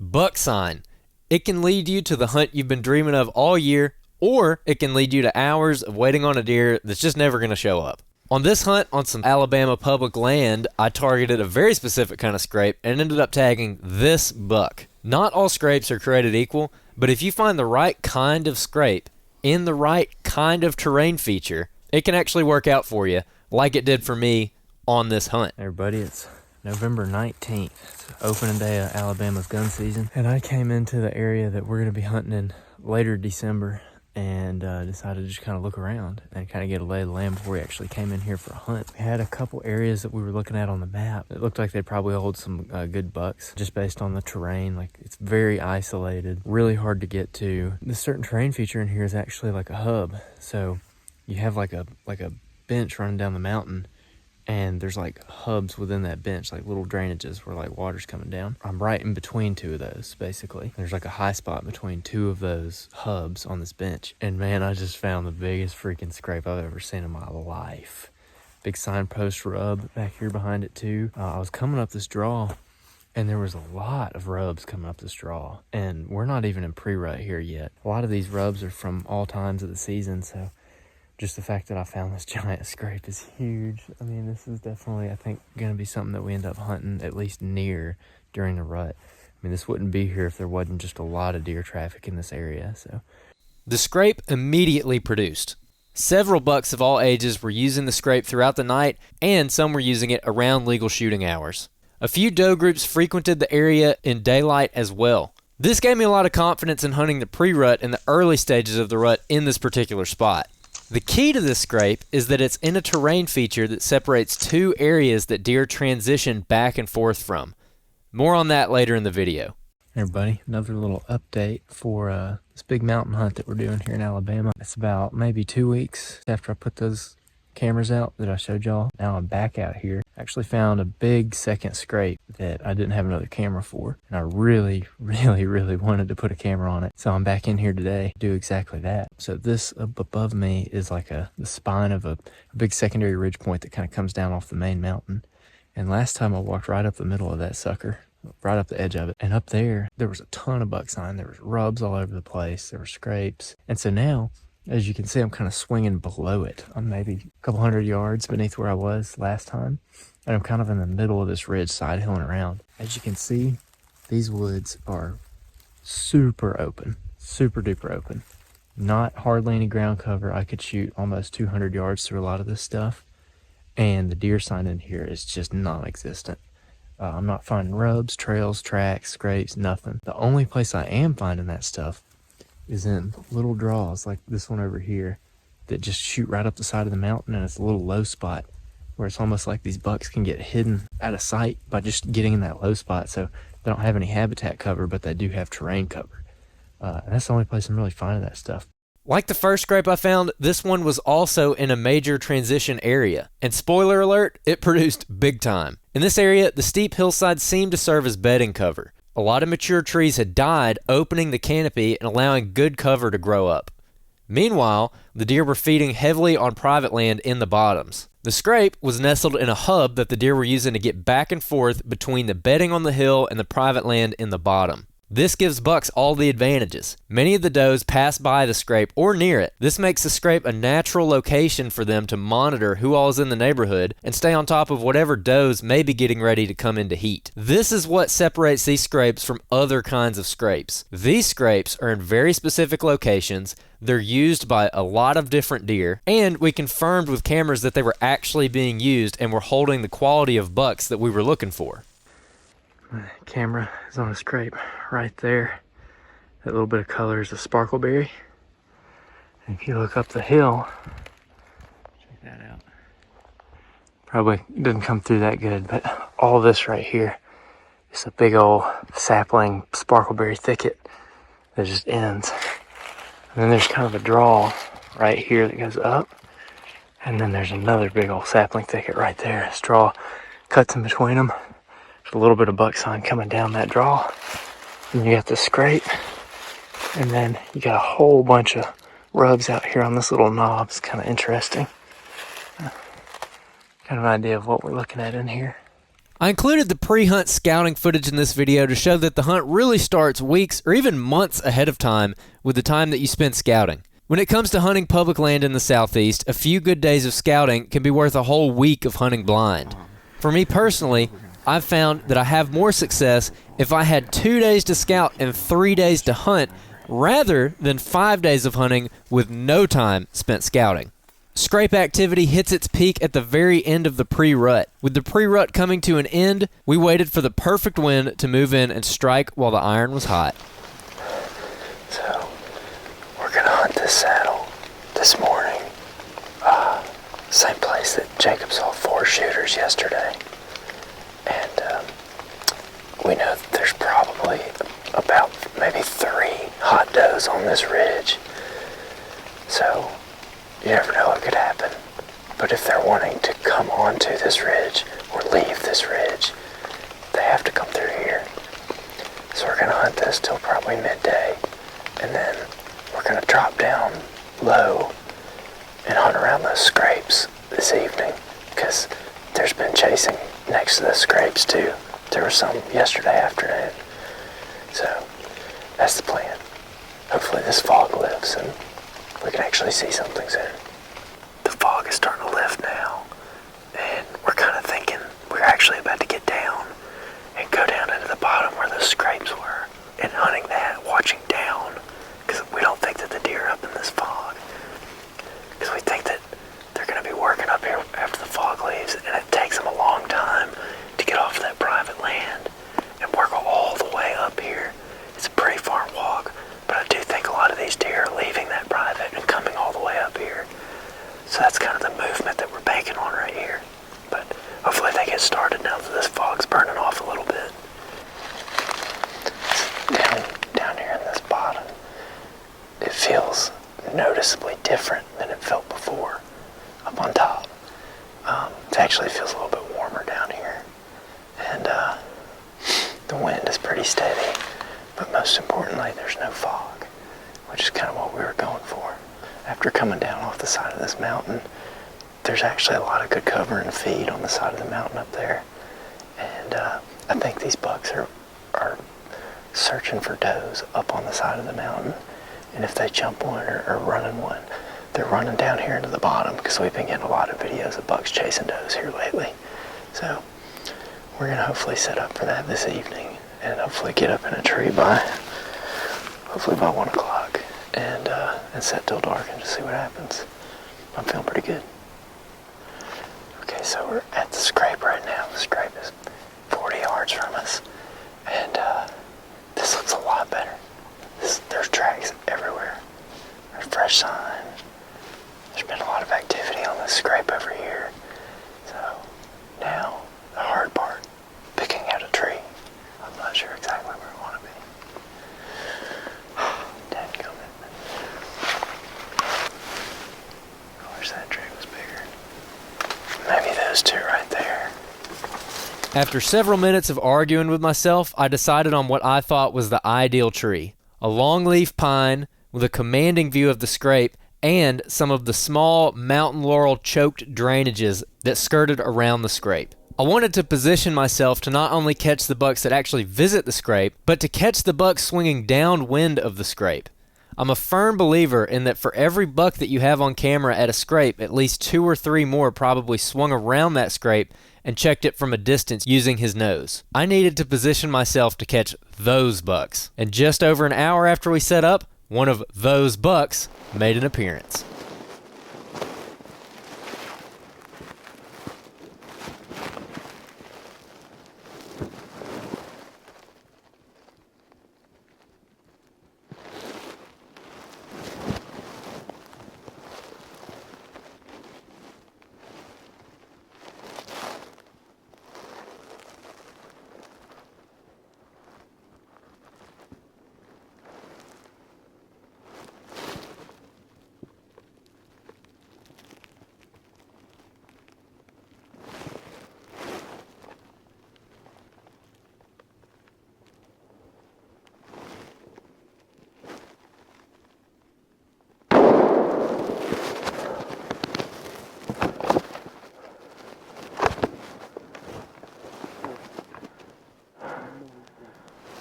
Buck sign. It can lead you to the hunt you've been dreaming of all year, or it can lead you to hours of waiting on a deer that's just never going to show up. On this hunt on some Alabama public land, I targeted a very specific kind of scrape and ended up tagging this buck. Not all scrapes are created equal, but if you find the right kind of scrape in the right kind of terrain feature, it can actually work out for you like it did for me on this hunt. Hey everybody, it's November 19th. It's opening day of Alabama's gun season, and I came into the area that we're going to be hunting in later December and decided to just kind of look around and kind of get a lay of the land before we actually came in here for a hunt. We had a couple areas that we were looking at on the map. It looked like they'd probably hold some good bucks just based on the terrain. Like, it's very isolated, really hard to get to. This certain terrain feature in here is actually like a hub. So you have like a bench running down the mountain, and there's like hubs within that bench, like little drainages where like water's coming down. I'm right in between two of those, basically. There's like a high spot between two of those hubs on this bench. And man, I just found the biggest freaking scrape I've ever seen in my life. Big signpost rub back here behind it too. I was coming up this draw, and there was a lot of rubs coming up this draw. And we're not even in pre-rut here yet. A lot of these rubs are from all times of the season, so just the fact that I found this giant scrape is huge. I mean, this is definitely, I think, going to be something that we end up hunting at least near during the rut. I mean, this wouldn't be here if there wasn't just a lot of deer traffic in this area. So, the scrape immediately produced. Several bucks of all ages were using the scrape throughout the night, and some were using it around legal shooting hours. A few doe groups frequented the area in daylight as well. This gave me a lot of confidence in hunting the pre-rut and the early stages of the rut in this particular spot. The key to this scrape is that it's in a terrain feature that separates two areas that deer transition back and forth from. More on that later in the video. Hey everybody, another little update for this big mountain hunt that we're doing here in Alabama. It's about maybe 2 weeks after I put those cameras out that I showed y'all. Now I'm back out here. I actually found a big second scrape that I didn't have another camera for, and I really wanted to put a camera on it. So I'm back in here today to do exactly that. So this up above me is like the spine of a big secondary ridge point that kind of comes down off the main mountain. And last time I walked right up the middle of that sucker, right up the edge of it. And up there was a ton of buck sign. There was rubs all over the place. There were scrapes. And so now, as you can see, I'm kind of swinging below it. I'm maybe a couple hundred yards beneath where I was last time. And I'm kind of in the middle of this ridge, side hilling around. As you can see, these woods are super open, super duper open. Not hardly any ground cover. I could shoot almost 200 yards through a lot of this stuff. And the deer sign in here is just non-existent. I'm not finding rubs, trails, tracks, scrapes, nothing. The only place I am finding that stuff is in little draws like this one over here that just shoot right up the side of the mountain, and it's a little low spot where it's almost like these bucks can get hidden out of sight by just getting in that low spot. So they don't have any habitat cover, but they do have terrain cover. And that's the only place I'm really finding that stuff. Like the first scrape I found, this one was also in a major transition area. And spoiler alert, it produced big time. In this area, the steep hillsides seemed to serve as bedding cover. A lot of mature trees had died, opening the canopy and allowing good cover to grow up. Meanwhile, the deer were feeding heavily on private land in the bottoms. The scrape was nestled in a hub that the deer were using to get back and forth between the bedding on the hill and the private land in the bottom. This gives bucks all the advantages. Many of the does pass by the scrape or near it. This makes the scrape a natural location for them to monitor who all is in the neighborhood and stay on top of whatever does may be getting ready to come into heat. This is what separates these scrapes from other kinds of scrapes. These scrapes are in very specific locations. They're used by a lot of different deer, and we confirmed with cameras that they were actually being used and were holding the quality of bucks that we were looking for. My camera is on a scrape right there. That little bit of color is a sparkleberry. And if you look up the hill, check that out. Probably didn't come through that good, but all this right here is a big old sapling sparkleberry thicket that just ends. And then there's kind of a draw right here that goes up. And then there's another big old sapling thicket right there. This draw cuts in between them. A little bit of buck sign coming down that draw, and you got the scrape, and then you got a whole bunch of rubs out here on this little knob. It's kind of interesting. Kind of an idea of what we're looking at in here. I included the pre-hunt scouting footage in this video to show that the hunt really starts weeks or even months ahead of time with the time that you spend scouting. When it comes to hunting public land in the Southeast, a few good days of scouting can be worth a whole week of hunting blind. For me personally, I've found that I have more success if I had 2 days to scout and 3 days to hunt rather than 5 days of hunting with no time spent scouting. Scrape activity hits its peak at the very end of the pre-rut. With the pre-rut coming to an end, we waited for the perfect wind to move in and strike while the iron was hot. So, we're gonna hunt this saddle this morning. Same place that Jacob saw 4 shooters yesterday. And we know that there's probably about maybe 3 hot does on this ridge. So, you never know what could happen. But if they're wanting to come onto this ridge or leave this ridge, they have to come through here. So we're going to hunt this till probably midday. And then we're going to drop down low and hunt around those scrapes this evening. Because there's been chasing next to the scrapes too. There was some yesterday afternoon. So that's the plan. Hopefully this fog lifts and we can actually see something soon. The fog is starting to lift now, and we're kind of thinking we're actually about to get down and go down into the bottom where those scrapes were, and hunting that, watching down, because we don't think that the deer are up in this fog, because we think that they're going to be working up here after the fog leaves, and it takes them a long time to get off of that private land and work all the way up here. It's a pretty far walk. But I do think a lot of these deer are leaving that private and coming all the way up here. So that's kind of the movement that we're banking on right here. But hopefully they get started now that this fog's burning off a little bit. Down here in this bottom, it feels noticeably different than it felt before up on top. It actually feels a little bit warmer down here. And the wind is pretty steady. But most importantly, there's no fog, which is kind of what we were going for. After coming down off the side of this mountain, there's actually a lot of good cover and feed on the side of the mountain up there. And I think these bucks are searching for does up on the side of the mountain. And if they jump one or running one, they're running down here into the bottom because we've been getting a lot of videos of bucks chasing does here lately. So we're going to hopefully set up for that this evening. And hopefully get up in a tree by 1 o'clock and set till dark and just see what happens. I'm feeling pretty good. Okay, so we're at the scrape right now. The scrape is 40 yards from us, and this looks a lot better. There's tracks everywhere. There's fresh sign. There's been a lot of activity on this scrape over here. So now the hard part, picking out a tree. I'm not sure exactly where I want to be. Dadgummit. I wish that tree was bigger. Maybe those 2 right there. After several minutes of arguing with myself, I decided on what I thought was the ideal tree. A longleaf pine with a commanding view of the scrape and some of the small mountain laurel choked drainages that skirted around the scrape. I wanted to position myself to not only catch the bucks that actually visit the scrape, but to catch the bucks swinging downwind of the scrape. I'm a firm believer in that for every buck that you have on camera at a scrape, at least 2 or 3 more probably swung around that scrape and checked it from a distance using his nose. I needed to position myself to catch those bucks. And just over an hour after we set up, one of those bucks made an appearance.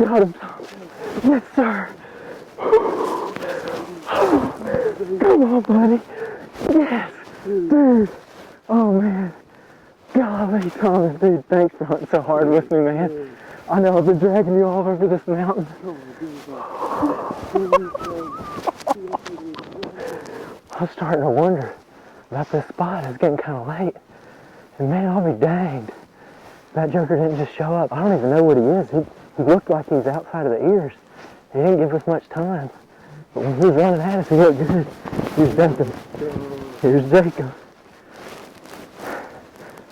Got him. Yes, sir. Come on, buddy. Yes, dude. Oh, man. Golly, Thomas, dude, thanks for hunting so hard with me, man. I know I've been dragging you all over this mountain. I'm starting to wonder about this spot. It's getting kind of late. And man, I'll be danged. That joker didn't just show up. I don't even know what he is. He looked like he's outside of the ears. He didn't give us much time. But when he was running at us, he looked good. Here's Jacob. Here's Jacob.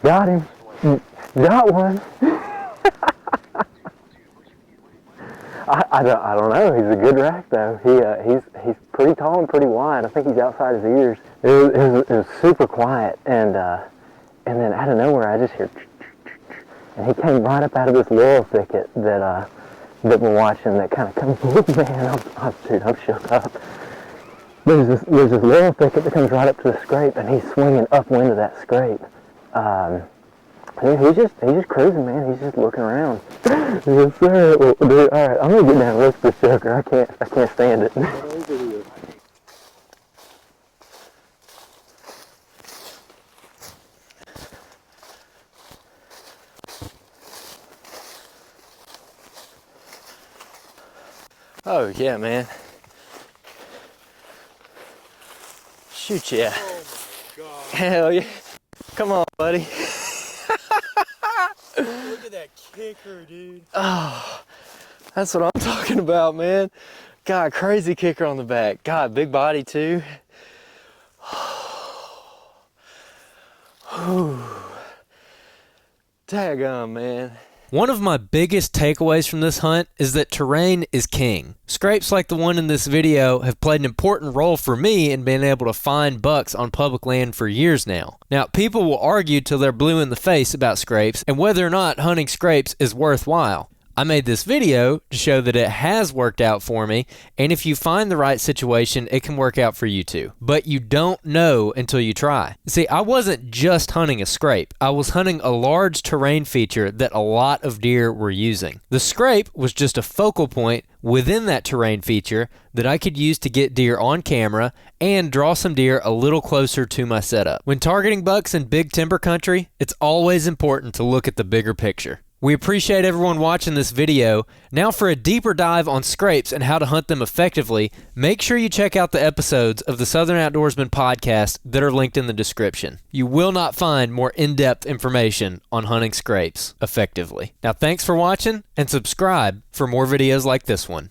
Got him. Got one. I don't know. He's a good rack though. He's pretty tall and pretty wide. I think he's outside his ears. It was super quiet, and then out of nowhere I just hear, and he came right up out of this laurel thicket that we're watching. That kind of comes. Oh man, I'm shook up. There's this laurel thicket that comes right up to the scrape, and he's swinging upwind of that scrape. He's just cruising, man. He's just looking around. Yes, sir. Well, dude, all right, I'm gonna get down and look at this joker. I can't stand it. Oh yeah, man. Shoot, yeah. Oh my God. Hell yeah. Come on, buddy. Look at that kicker, dude. Oh, that's what I'm talking about, man. God, crazy kicker on the back. God, big body too. Daggum, man. One of my biggest takeaways from this hunt is that terrain is king. Scrapes like the one in this video have played an important role for me in being able to find bucks on public land for years now. Now, people will argue till they're blue in the face about scrapes and whether or not hunting scrapes is worthwhile. I made this video to show that it has worked out for me, and if you find the right situation, it can work out for you too. But you don't know until you try. See, I wasn't just hunting a scrape. I was hunting a large terrain feature that a lot of deer were using. The scrape was just a focal point within that terrain feature that I could use to get deer on camera and draw some deer a little closer to my setup. When targeting bucks in big timber country, it's always important to look at the bigger picture. We appreciate everyone watching this video. Now for a deeper dive on scrapes and how to hunt them effectively, make sure you check out the episodes of the Southern Outdoorsman podcast that are linked in the description. You will not find more in-depth information on hunting scrapes effectively. Now thanks for watching and subscribe for more videos like this one.